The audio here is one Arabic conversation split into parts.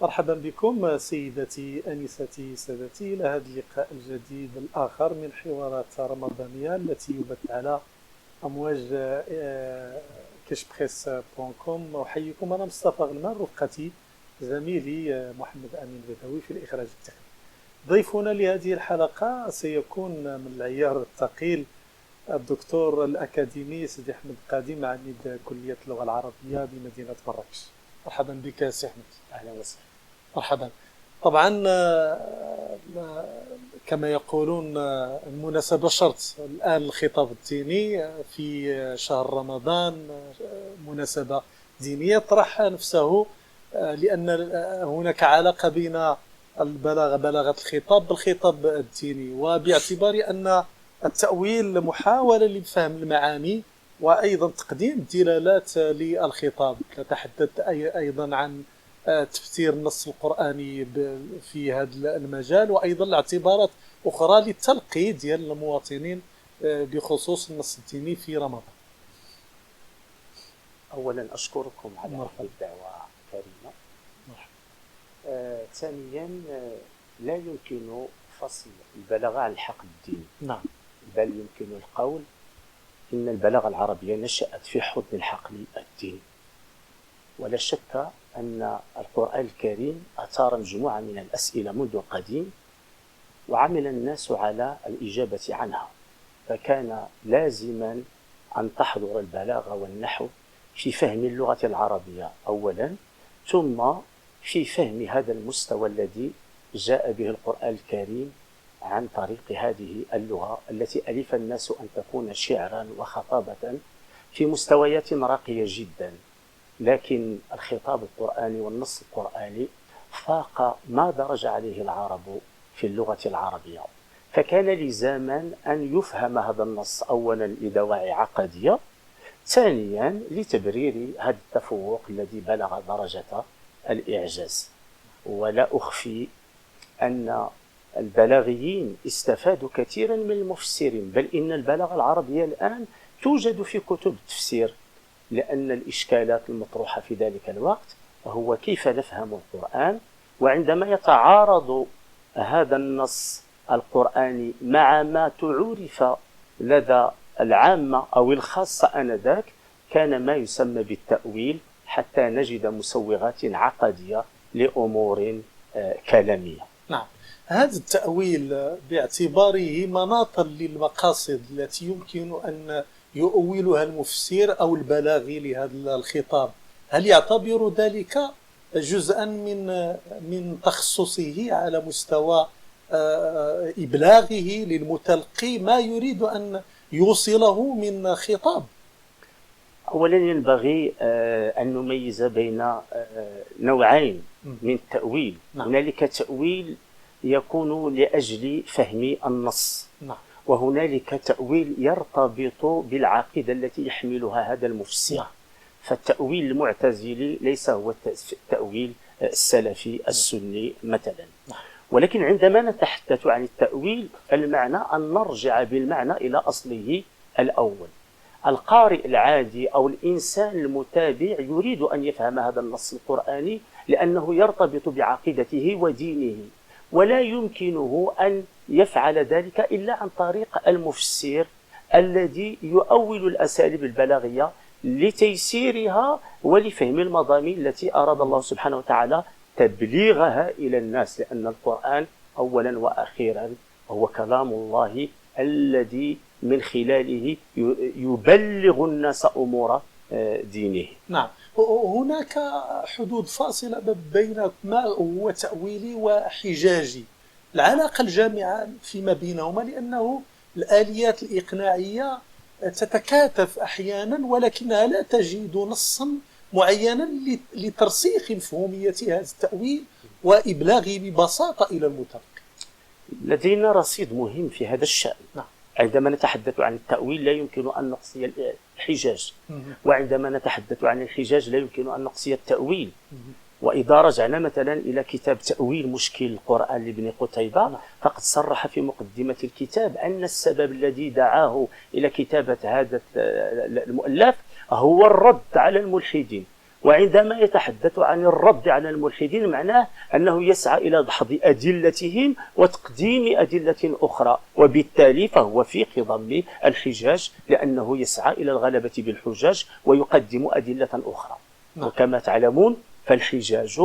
مرحبا بكم سيدتي أنستي سادتي إلى هذا اللقاء الجديد الآخر من حوارات رمضانية التي يبث على أمواج كشبخيس بوان كوم. أحييكم، أنا مصطفى غنمان، رفقتي زميلي محمد أمين بدوي في الإخراج التقني. ضيفنا لهذه الحلقة سيكون من العيار الثقيل الدكتور الأكاديمي سيدي أحمد قادم، عميد كلية اللغة العربية بمدينة مراكش. مرحبا بك سي أحمد. أهلا وسهلا. مرحبا. طبعا كما يقولون المناسبة شرط. الآن الخطاب الديني في شهر رمضان مناسبة دينية طرح نفسه، لأن هناك علاقة بين بلاغة الخطاب بالخطاب الديني، وباعتبار أن التأويل محاولة لفهم المعاني وأيضا تقديم الدلالات للخطاب. تحدثت أيضا عن تفسير النص القرآني في هذا المجال، وأيضا الاعتبارات أخرى للتلقي ديال المواطنين بخصوص النص الديني في رمضان. أولا أشكركم على هذه الدعوة الكريمة. ثانيا لا يمكن فصل البلاغة عن الحق الديني. نعم. بل يمكن القول إن البلاغة العربية نشأت في حضن الحقل الديني، ولا شك أن القرآن الكريم أثار مجموعة من الأسئلة منذ القديم، وعمل الناس على الإجابة عنها، فكان لازما أن تحضر البلاغة والنحو في فهم اللغة العربية أولا، ثم في فهم هذا المستوى الذي جاء به القرآن الكريم عن طريق هذه اللغة التي ألف الناس أن تكون شعرا وخطابة في مستويات راقية جدا. لكن الخطاب القرآني والنص القرآني فاق ما درج عليه العرب في اللغة العربية، فكان لزاما أن يفهم هذا النص أولا لدواعي عقدية، ثانيا لتبرير هذا التفوق الذي بلغ درجة الإعجاز. ولا أخفي أن البلاغيين استفادوا كثيرا من المفسرين، بل إن البلاغة العربية الآن توجد في كتب التفسير، لأن الإشكالات المطروحة في ذلك الوقت هو كيف نفهم القرآن، وعندما يتعارض هذا النص القرآني مع ما تعرف لدى العامة أو الخاصة آنذاك، كان ما يسمى بالتأويل، حتى نجد مسوغات عقدية لأمور كلامية. نعم. هذا التأويل باعتباره مناطا للمقاصد التي يمكن أن يؤولها المفسر أو البلاغي لهذا الخطاب، هل يعتبر ذلك جزءا من تخصصه على مستوى إبلاغه للمتلقي ما يريد أن يوصله من خطاب؟ أولا ينبغي أن نميز بين نوعين من التأويل. نعم. هنالك تأويل يكون لأجل فهم النص. نعم. وهنالك تأويل يرتبط بالعقيدة التي يحملها هذا المفسر. نعم. فالتأويل المعتزلي ليس هو التأويل السلفي السني مثلا. نعم. ولكن عندما نتحدث عن التأويل المعنى أن نرجع بالمعنى إلى أصله الأول. القارئ العادي أو الإنسان المتابع يريد أن يفهم هذا النص القرآني لأنه يرتبط بعقيدته ودينه، ولا يمكنه أن يفعل ذلك إلا عن طريق المفسر الذي يؤول الأساليب البلاغية لتيسيرها ولفهم المضامين التي أراد الله سبحانه وتعالى تبليغها إلى الناس، لأن القرآن أولا وأخيرا هو كلام الله الذي من خلاله يبلغ الناس أمور دينه. نعم. هناك حدود فاصلة بين ما هو تأويلي وحجاجي، العلاقة الجامعة فيما بينهما، لأنه الآليات الإقناعية تتكاتف أحيانا ولكنها لا تجد نصا معينا لترسيخ مفهومية هذا التأويل وإبلاغه ببساطة إلى المتلقي. لدينا رصيد مهم في هذا الشأن. نعم. عندما نتحدث عن التأويل لا يمكن أن نقصي الحجاج، وعندما نتحدث عن الحجاج لا يمكن أن نقصي التأويل. وإذا رجعنا مثلا إلى كتاب تأويل مشكل القرآن لابن قتيبة، فقد صرح في مقدمة الكتاب أن السبب الذي دعاه إلى كتابة هذا المؤلف هو الرد على الملحدين، وعندما يتحدث عن الرد على الملحدين معناه أنه يسعى إلى دحض أدلتهم وتقديم أدلة أخرى، وبالتالي فهو في خضم الحجاج لأنه يسعى إلى الغلبة بالحجاج ويقدم أدلة أخرى. وكما تعلمون فالحجاج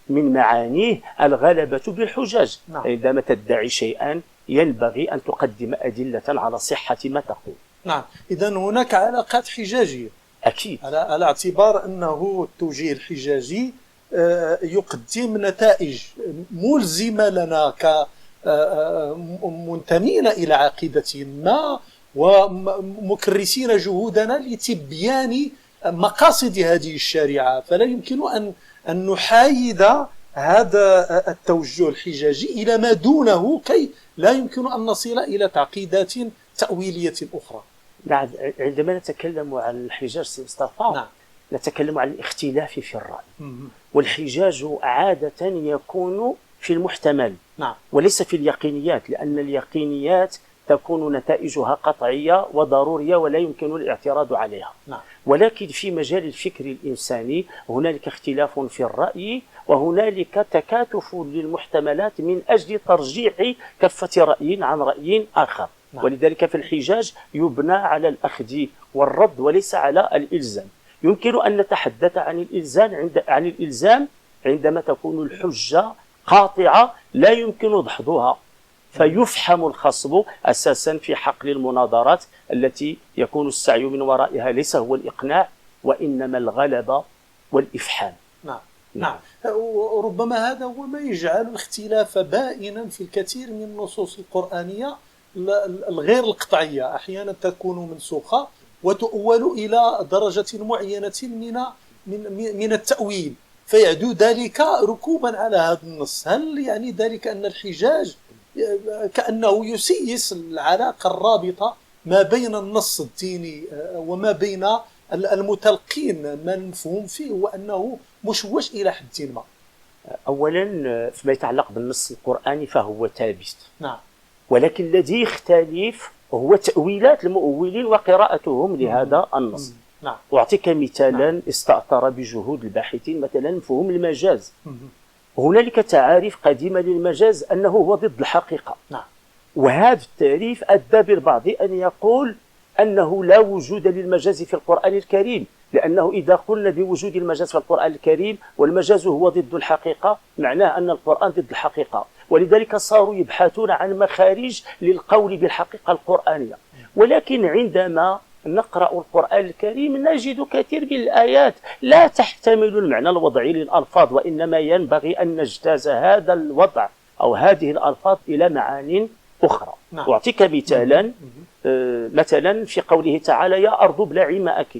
من معانيه الغلبة بالحجاج. عندما تدعي شيئا ينبغي أن تقدم أدلة على صحة ما تقول. نعم، إذن هناك علاقات حجاجية أكيد، على اعتبار أنه التوجيه الحجاجي يقدم نتائج ملزمة لنا كمنتمين إلى عقيدة ما ومكرسين جهودنا لتبيان مقاصد هذه الشريعة، فلا يمكن أن نحايد هذا التوجه الحجاجي إلى ما دونه كي لا يمكن أن نصل إلى تعقيدات تأويلية أخرى. نعم، عندما نتكلم عن الحجاج سي مصطفى نعم. نتكلم عن الاختلاف في الرأي. والحجاج عادة يكون في المحتمل. نعم. وليس في اليقينيات، لأن اليقينيات تكون نتائجها قطعية وضرورية ولا يمكن الاعتراض عليها. نعم. ولكن في مجال الفكر الإنساني هنالك اختلاف في الرأي، وهنالك تكاتف للمحتملات من أجل ترجيح كفة رأي عن رأي آخر. نعم. ولذلك في الحجاج يبنى على الأخذ والرد وليس على الإلزام. يمكن أن نتحدث عن الإلزام عندما تكون الحجة قاطعة لا يمكن دحضها، فيفحم الخصم أساسا في حقل المناظرات التي يكون السعي من ورائها ليس هو الإقناع وإنما الغلبة والإفحام. نعم. نعم. وربما هذا هو ما يجعل الاختلاف بائنا في الكثير من النصوص القرآنية الغير القطعية، أحيانا تكون منسوخة وتؤول إلى درجة معينة من التأويل، فيعدو ذلك ركوبا على هذا النص. هل يعني ذلك أن الحجاج كأنه يسيس العلاقة الرابطة ما بين النص الديني وما بين المتلقين، ما المفهوم فيه هو أنه مشوش إلى حد ما؟ أولا فيما يتعلق بالنص القرآني فهو ثابت. نعم. ولكن الذي يختلف هو تأويلات المؤولين وقراءتهم لهذا النص. نعم. أعطيك مثالا استأثر بجهود الباحثين، مثلا مفهوم المجاز. هنالك تعاريف قديمة للمجاز أنه هو ضد الحقيقة. نعم. وهذا التعريف أدى بالبعض أن يقول أنه لا وجود للمجاز في القرآن الكريم، لأنه إذا قلنا بوجود المجاز في القرآن الكريم والمجاز هو ضد الحقيقة معناه أن القرآن ضد الحقيقة، ولذلك صاروا يبحثون عن مخارج للقول بالحقيقة القرآنية. ولكن عندما نقرأ القرآن الكريم نجد كثير من الآيات لا تحتمل المعنى الوضعي للألفاظ، وإنما ينبغي أن نجتاز هذا الوضع أو هذه الألفاظ إلى معان أخرى. نعم. أعطيك مثالا، مثلا في قوله تعالى يا أرض ابلعي ماءك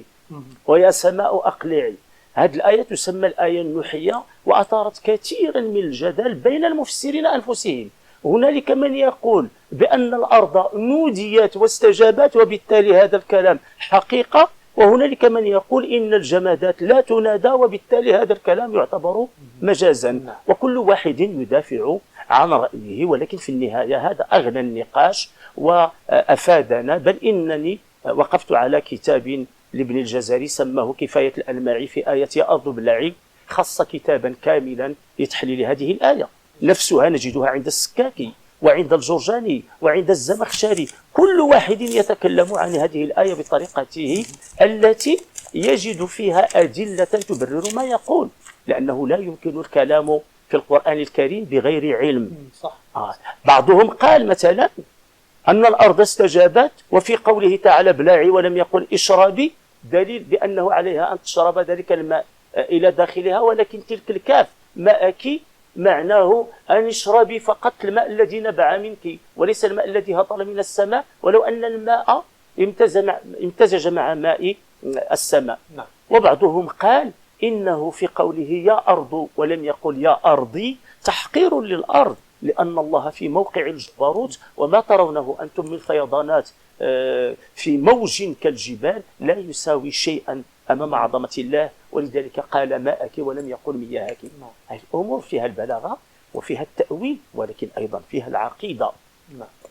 ويا سماء أقلعي. هذه الآية تسمى الآية النوحية، وأثارت كثيرا من الجدل بين المفسرين أنفسهم. هنالك من يقول بأن الأرض نوديت واستجابت وبالتالي هذا الكلام حقيقة، وهنالك من يقول إن الجمادات لا تنادى وبالتالي هذا الكلام يعتبر مجازا. وكل واحد يدافع عن رأيه، ولكن في النهاية هذا أغنى النقاش وأفادنا. بل إنني وقفت على كتاب لابن الجزري سماه كفاية الألماعي في آية يا أرض ابلعي، خص كتابا كاملا لتحليل هذه الآية نفسها. نجدها عند السكاكي وعند الجرجاني وعند الزمخشري، كل واحد يتكلم عن هذه الآية بطريقته التي يجد فيها أدلة تبرر ما يقول، لأنه لا يمكن الكلام في القرآن الكريم بغير علم. صح. بعضهم قال مثلا أن الأرض استجابت وفي قوله تعالى ابلعي ولم يقل اشربي دليل بأنه عليها أن تشرب ذلك الماء إلى داخلها، ولكن تلك الكاف ماءك معناه أن اشربي فقط الماء الذي نبع منك وليس الماء الذي هطل من السماء، ولو أن الماء امتزج مع ماء السماء. نعم. وبعضهم قال إنه في قوله يا أرض ولم يقل يا أرضي تحقير للأرض، لأن الله في موقع الجبروت وما ترونه أنتم من فيضانات في موج كالجبال لا يساوي شيئا أمام عظمة الله، ولذلك قال ماءك ولم يقل مياهك. هذه الأمور فيها البلاغة وفيها التأويل، ولكن أيضا فيها العقيدة.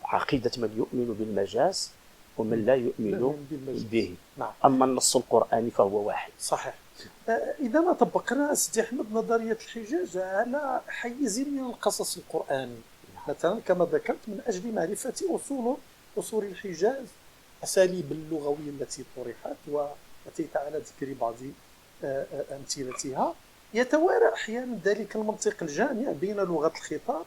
عقيدة من يؤمن بالمجاز ومن لا يؤمن به. أما النص القرآني فهو واحد. صحيح. إذا ما طبقنا سيدي أحمد نظرية الحجاج على حيز من القصص القرآني مثلا كما ذكرت من أجل معرفة أصول الحجاز، أساليب اللغوية التي طرحت وأتيت على ذكر بعض أمثلتها، يتوارى أحيانا ذلك المنطق الجامع بين لغة الخطاب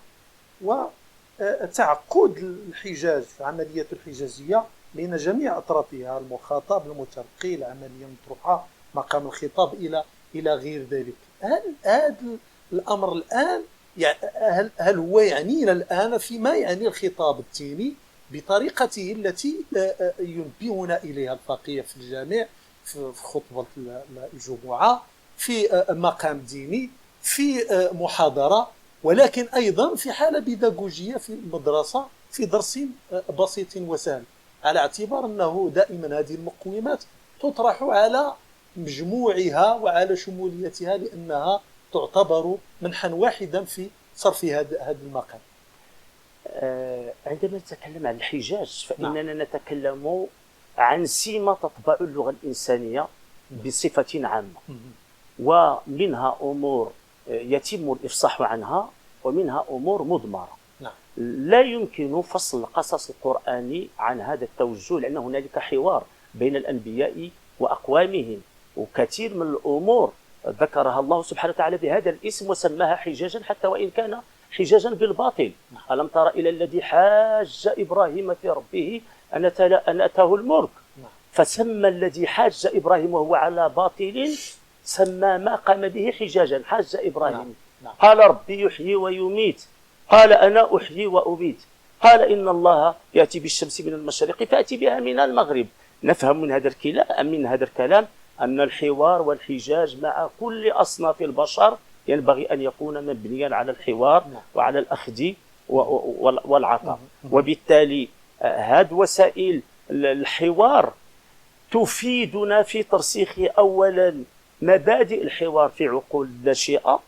وتعقد الحجاج، عملية الحجازية بين جميع أطرافها، المخاطب، المتلقي، العملية المطروحة، مقام الخطاب إلى غير ذلك. هل هذا الأمر الآن هل هو يعنينا الآن فيما يعني الخطاب الديني بطريقته التي ينبهنا إليها الفقيه في الجامع، في خطبة الجمعة، في مقام ديني، في محاضرة، ولكن أيضا في حالة بيداغوجية في المدرسة في درس بسيط وسهل، على اعتبار أنه دائما هذه المقومات تطرح على مجموعها وعلى شموليتها لأنها تعتبر منحا واحدا في صرف هذا المقام. عندما نتكلم عن الحجاج فإننا نتكلم عن سمة تطبع اللغة الإنسانية بصفة عامة، ومنها أمور يتم الإفصاح عنها ومنها أمور مضمرة. لا يمكن فصل القصص القرآني عن هذا التوجه، لأن هنالك حوار بين الأنبياء وأقوامهم، وكثير من الأمور ذكرها الله سبحانه وتعالى بهذا الاسم وسماها حجاجا حتى وإن كان حجاجا بالباطل. ألم تر إلى الذي حاج إبراهيم في ربه أن أتاه الملك، فسمى الذي حاج إبراهيم وهو على باطل سمى ما قام به حجاجا. حاج إبراهيم قال ربي يحيي ويميت، قال أنا أحيي وأميت، قال إن الله يأتي بالشمس من المشرق فأتي بها من المغرب. نفهم من هذا الكلام أن الحوار والحجاج مع كل أصناف البشر ينبغي أن يكون مبنيا على الحوار وعلى الأخذ والعطاء، وبالتالي هذه وسائل الحوار تفيدنا في ترسيخ أولا مبادئ الحوار في عقول الناشئة،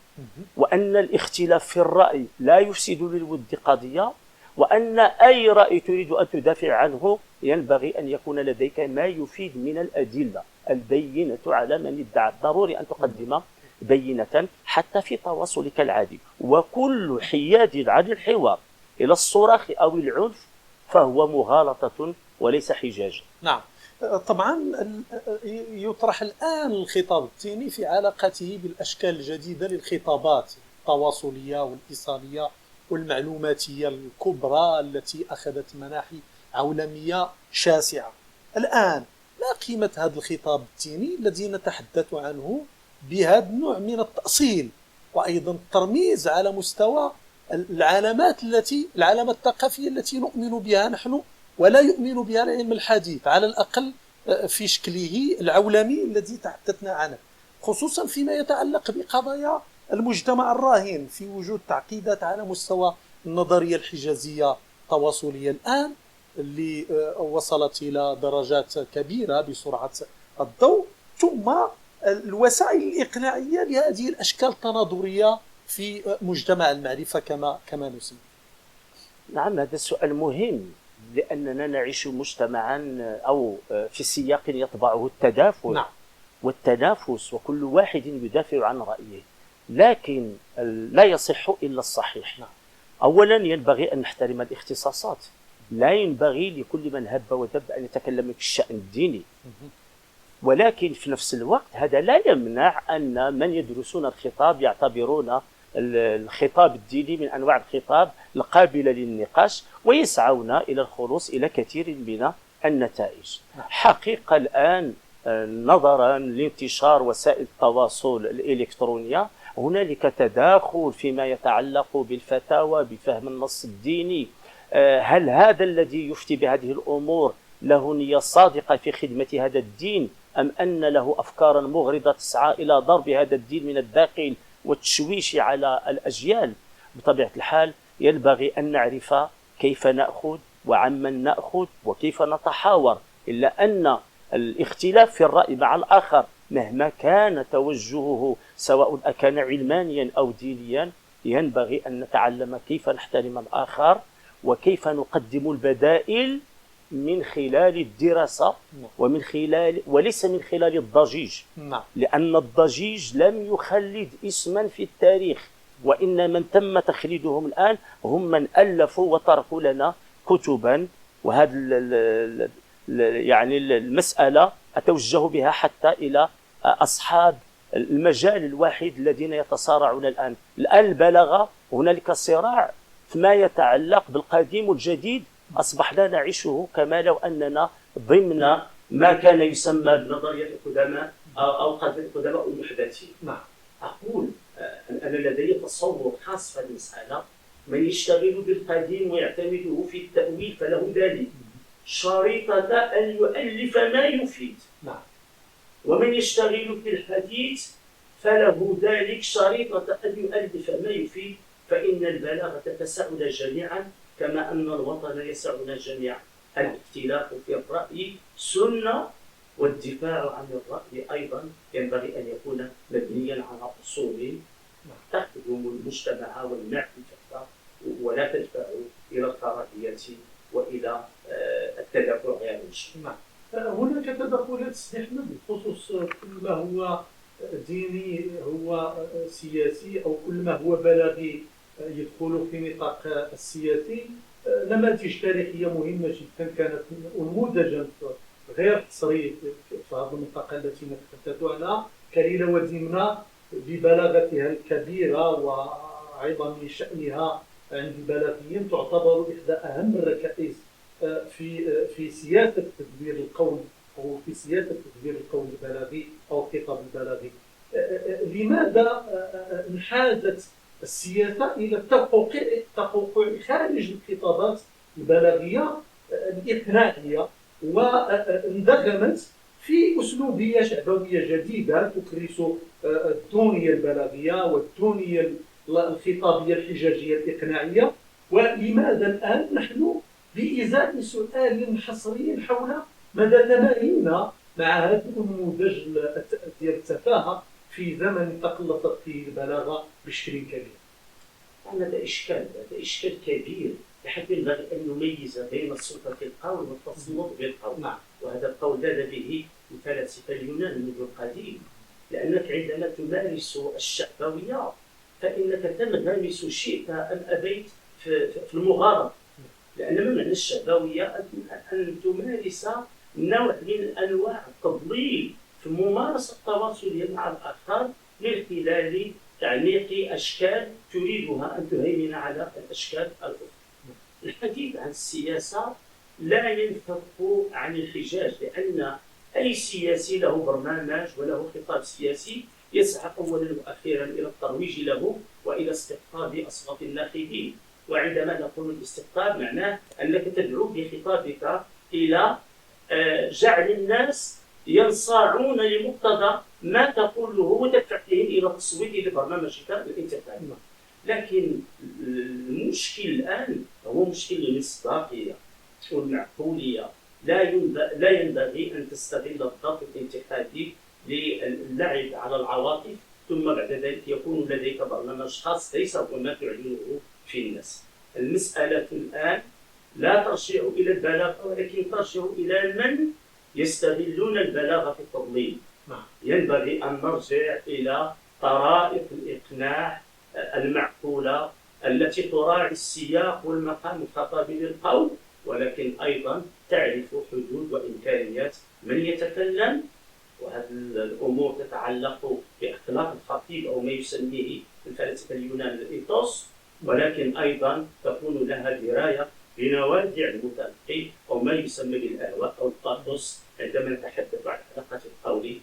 وأن الاختلاف في الرأي لا يفسد للود قضية، وأن أي رأي تريد أن تدافع عنه ينبغي أن يكون لديك ما يفيد من الأدلة البينة على من ادعى. ضروري أن تقدم بينة حتى في تواصلك العادي، وكل حياد عن الحوار إلى الصراخ أو العنف فهو مغالطة وليس حجاجا. نعم، طبعا يطرح الآن الخطاب الديني في علاقته بالأشكال الجديدة للخطابات التواصلية والإيصالية والمعلوماتية الكبرى التي أخذت مناحي عولمية شاسعة. الآن ما قيمة هذا الخطاب الديني الذي نتحدث عنه بهذا النوع من التأصيل وأيضا الترميز على مستوى العلامات الثقافية التي نؤمن بها نحن ولا يؤمن بها العلم الحديث، على الأقل في شكله العولمي الذي تحدثنا عنه، خصوصا فيما يتعلق بقضايا المجتمع الراهن، في وجود تعقيدات على مستوى النظرية الحجازية التواصلية الآن اللي وصلت إلى درجات كبيرة بسرعة الضوء، ثم الوسائل الإقناعية لهذه الأشكال التناظرية في مجتمع المعرفة كما نسمي. نعم، هذا السؤال مهم، لأننا نعيش مجتمعا أو في سياق يطبعه التدافع. نعم. والتنافس، وكل واحد يدافع عن رأيه، لكن لا يصح إلا الصحيح. نعم. أولا ينبغي أن نحترم الاختصاصات، لا ينبغي لكل من هب ودب أن يتكلم في الشأن الديني، ولكن في نفس الوقت هذا لا يمنع أن من يدرسون الخطاب يعتبرون الخطاب الديني من أنواع الخطاب القابلة للنقاش ويسعون إلى الخلوص إلى كثير من النتائج. حقيقة الآن نظرا لانتشار وسائل التواصل الإلكترونية هنالك تداخل فيما يتعلق بالفتاوى بفهم النص الديني. هل هذا الذي يفتي بهذه الأمور له نية صادقة في خدمة هذا الدين، أم أن له أفكارا مغرضة تسعى إلى ضرب هذا الدين من الداخل والتشويش على الأجيال؟ بطبيعة الحال ينبغي أن نعرف كيف نأخذ وعمن نأخذ وكيف نتحاور، إلا أن الاختلاف في الرأي مع الآخر مهما كان توجهه سواء كان علمانيا أو دينيا ينبغي أن نتعلم كيف نحترم الآخر وكيف نقدم البدائل من خلال الدراسة ومن خلال وليس من خلال الضجيج. لأن الضجيج لم يخلد اسما في التاريخ، وإن من تم تخليدهم الآن هم من ألفوا وتركوا لنا كتبا. وهذا يعني المسألة أتوجه بها حتى إلى أصحاب المجال الواحد الذين يتصارعون الآن البلاغة. هنالك صراع فيما يتعلق بالقديم والجديد، أصبحنا نعيشه كما لو أننا ضمن ما كان يسمى بنظرية القدماء أو القدماء المحدثين. أقول أنا لدي تصور خاص في المسألة. من يشتغل بالقديم ويعتمده في التأويل فله ذلك شريطة أن يؤلف ما يفيد. ومن يشتغل بالحديث فله ذلك شريطة أن يؤلف ما يفيد، فإن البلاغة تسعنا جميعا كما أن الوطن يسعنا جميعا. الاختلاف في الرأي سنة، والدفاع عن الرأي أيضا ينبغي أن يكون مبنيا على أصول تخدم المجتمع والمعرفة ولا تدفع إلى الكراهية وإلى التدافع غير المجتمع. هناك تدخلات سي أحمد بخصوص كل ما هو ديني هو سياسي، أو كل ما هو بلاغي يدخل في نطاق السياسي. نماذج تاريخية مهمة جدا كانت أنموذجا غير حصري في هذه المنطقة التي نتحدث عنها، كليلة ودمنة ببلاغتها الكبيرة وعظم شأنها عند البلاغيين تعتبر إحدى أهم الركائز في سياسة تدبير القول، أو في سياسة تدبير القول البلاغي أو الخطاب البلاغي. لماذا انحازت السياسة إلى التقوقع خارج الخطابات البلاغية الإقناعية، واندغمت في أسلوبية شعبوية جديدة تكرس الدونية البلاغية والدونية الخطابية الحجاجية الإقناعية؟ ولماذا الآن نحن بإزاء سؤال حصري حول مدى تماهينا مع هذا النموذج ديال التفاهة في زمن تقلصت فيه البلاغة بشكل كبير؟ هذا إشكال كبير، بحيث ينبغي أن نميز بين سلطة القول والتصنف بالقول. وهذا القول لاذ به الفلاسفة اليونان منذ القديم، لأنك عندما تمارس الشعبوية فإنك تنغمس شئت أم أبيت في المغاربة. لأن ما معنى الشعبوية؟ أن تمارس نوع من أنواع التضليل في ممارسة التواصل مع الآخر من خلال تعميق أشكال تريدها أن تهيمن على الأشكال الأخرى. الحديث عن السياسة لا ينفك عن الحجاج، لأن أي سياسي له برنامج وله خطاب سياسي يسعى أولا وأخيرا إلى الترويج له وإلى استقطاب أصوات الناخبين. وعندما نقول الاستقطاب معناه أنك تدعو بخطابك إلى جعل الناس ينصاعون لمقتضى ما تقوله وتدفعهم إلى التصويت لبرنامجك الانتخابي. لكن المشكل الآن هو مشكل المصداقية والمعقولية. لا ينبغي أن تستغل الضغط الانتخابي للعب على العواطف، ثم بعد ذلك يكون لديك برنامج خاص ليس هو ما تعلنه في الناس. المسألة الآن لا ترجع إلى البلاغة، ولكن ترجع إلى من يستغلون البلاغة في التضليل. ينبغي أن نرجع إلى طرائق الإقناع المعقولة التي تراعي السياق والمقام الخطابي للقول، ولكن أيضا تعرف حدود وإمكانيات من يتكلم. وهذه الأمور تتعلق بأخلاق الخطيب أو ما يسميه الفلاسفة اليونان الإيثوس، ولكن أيضا تكون لها دراية بنوازع المتلقي أو ما يسمى بالأهواء أو الباثوس عندما نتحدث عن علاقة القول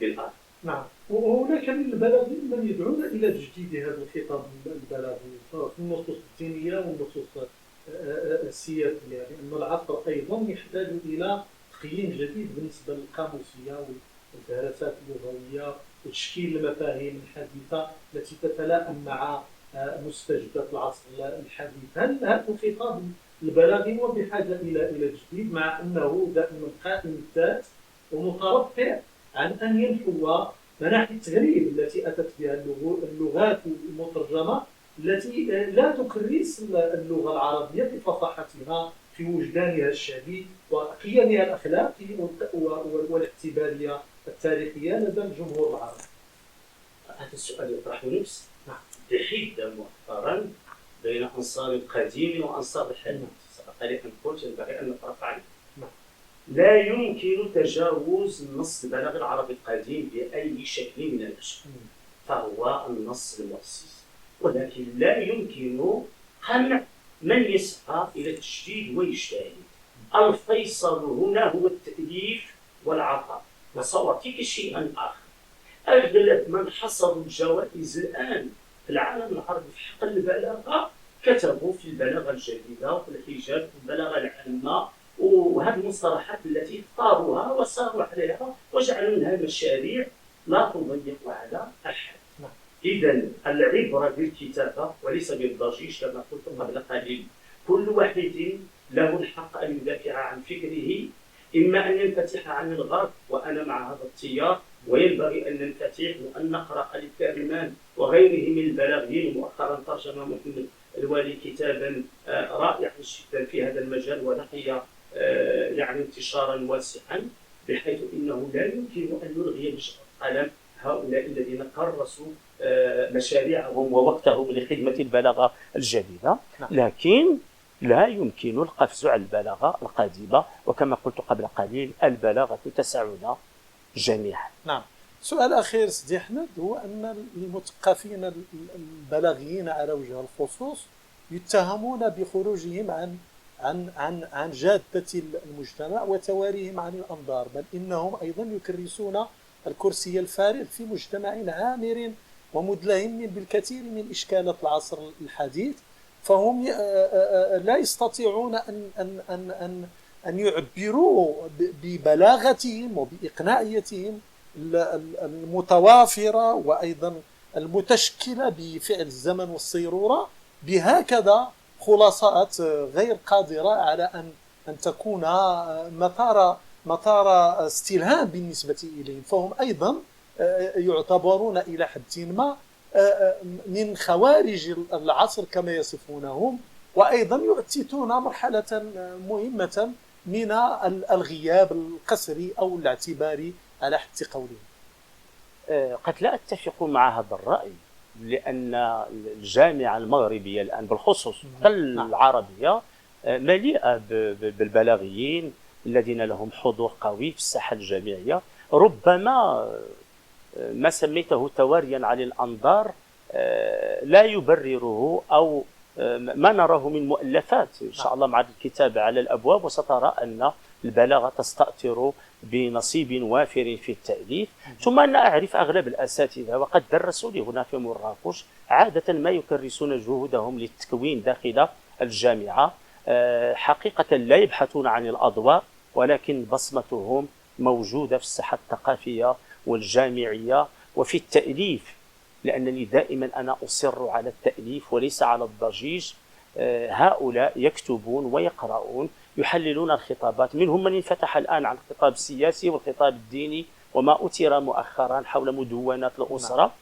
بالآخر. نعم، وهناك من البلاغيين من يدعون إلى تجديد هذا الخطاب البلاغي في النصوص الدينية والنصوص السياسية، لأن العصر أيضا يحتاج إلى تقييم جديد بالنسبة للقاموسية والدراسات اللغوية وتشكيل المفاهيم الحديثة التي تتلائم مع مستجدات العصر الحديث. هل هذا الخطاب البلاغي هو بحاجة إلى تجديد، مع أنه دائما قائم الذات ومترفع عن أن ينحو مناحي التغريب التي أتت بها اللغات المترجمة التي لا تكرس اللغة العربية بفصاحتها في وجدانها الشعبي وقيمها الأخلاقي والاعتبارية التاريخية لدى الجمهور العربي. هذا السؤال يطرح نفسه بحدة مؤخرا بين أنصار القديم وأنصار الحديث. سبق لي أن قلت ينبغي أن نطرح عليه. لا يمكن تجاوز النص البلاغي العربي القديم بأي شكل من الأشكال، فهو النص المؤسس، ولكن لا يمكن قمع من يسعى إلى التجديد ويجتهد. الفيصل هنا هو التأليف والعطاء، وسأعطيك شيئا آخر. أغلب من حصلوا الجوائز الآن في العالم العربي في حق البلاغة كتبوا في البلاغة الجديدة وفي الحجاج وفي البلاغة العامة، وهذه المصطلحات التي اختاروها وساروا عليها وجعلوا منها مشاريع لا تضيق على أحد. إذا العبرة بالكتابة وليس بالضجيج كما قلت قبل قليل. كل واحد له الحق أن يدافع عن فكره، إما أن ينفتح عن الغرب وأنا مع هذا التيار، وينبغي أن ننفتح وأن نقرأ خالد كرمان وغيره من البلاغيين. مؤخرا ترجم محمد الوالي كتابا رائعا جدا في هذا المجال ولقي يعني انتشارا واسعا، بحيث انه لا يمكن ان نلغي بقلم هؤلاء الذين كرسوا مشاريعهم ووقتهم لخدمه البلاغه الجديده. لكن لا يمكن القفز على البلاغه القديمه، وكما قلت قبل قليل البلاغه تسعنا جميعا. نعم. سؤال اخير سيدي احمد، هو ان المثقفين البلاغيين على وجه الخصوص يتهمون بخروجهم عن جادة المجتمع وتواريهم عن الأنظار، بل إنهم أيضا يكرسون الكرسي الفارغ في مجتمع عامر ومدلهم بالكثير من إشكالات العصر الحديث، فهم لا يستطيعون أن يعبروا ببلاغتهم وبإقناعيتهم المتوافرة وأيضا المتشكلة بفعل الزمن والصيرورة بهكذا خلاصات غير قادرة على أن تكون مطار استلهام بالنسبة إليهم، فهم أيضا يعتبرون إلى حد ما من خوارج العصر كما يصفونهم، وأيضا يؤتتون مرحلة مهمة من الغياب القسري أو الاعتباري على حد قولهم. قد لا أتفق مع هذا الرأي، لأن الجامعة المغربية الآن بالخصوص العربية مليئة بالبلاغيين الذين لهم حضور قوي في الساحة الجامعية. ربما ما سميته تواريا عن الأنظار لا يبرره أو ما نراه من مؤلفات إن شاء الله مع الكتابة على الأبواب، وسترى أن البلاغة تستأثر بنصيب وافر في التأليف. ثم أنا أعرف أغلب الأساتذة وقد درسوا لي هنا في مراكش عادة ما يكرسون جهودهم للتكوين داخل الجامعة، حقيقة لا يبحثون عن الأضواء، ولكن بصمتهم موجودة في الساحة الثقافية والجامعية وفي التأليف، لأنني دائما أنا أصر على التأليف وليس على الضجيج. هؤلاء يكتبون ويقرؤون، يحللون الخطابات، منهم من انفتح الآن على الخطاب السياسي والخطاب الديني وما أثير مؤخرا حول مدونات الأسرة.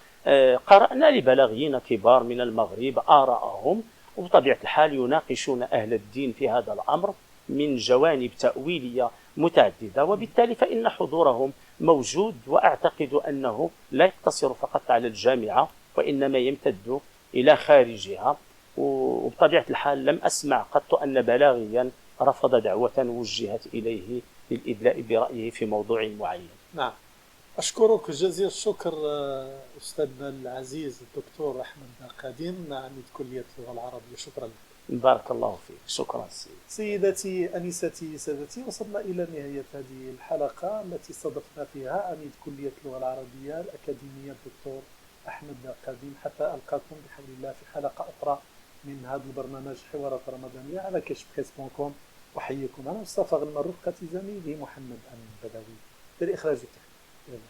قرأنا لبلاغيين كبار من المغرب آراءهم، وبطبيعة الحال يناقشون أهل الدين في هذا الأمر من جوانب تأويلية متعددة، وبالتالي فإن حضورهم موجود، وأعتقد أنه لا يقتصر فقط على الجامعة وإنما يمتد إلى خارجها. وبطبيعة الحال لم أسمع قط أن بلاغيا رفض دعوة وجهت إليه للإدلاء برأيه في موضوع معين. نعم، أشكرك جزيل الشكر أستاذنا العزيز الدكتور أحمد قديم عميد كلية اللغة العربية، شكرا لك. بارك الله فيك. شكرا سيدتي أنستي سادتي، وصلنا إلى نهاية هذه الحلقة التي استضفنا فيها عميد كلية اللغة العربية الأكاديمية الدكتور أحمد قديم، حتى ألقاكم بحول الله في حلقة أخرى من هذا البرنامج حوارات رمضانية على كشف فيسبوكم. أحييكم أنا مصطفى غنم، رفقة زميلي محمد أمين بدوي للإخراج التحليلي.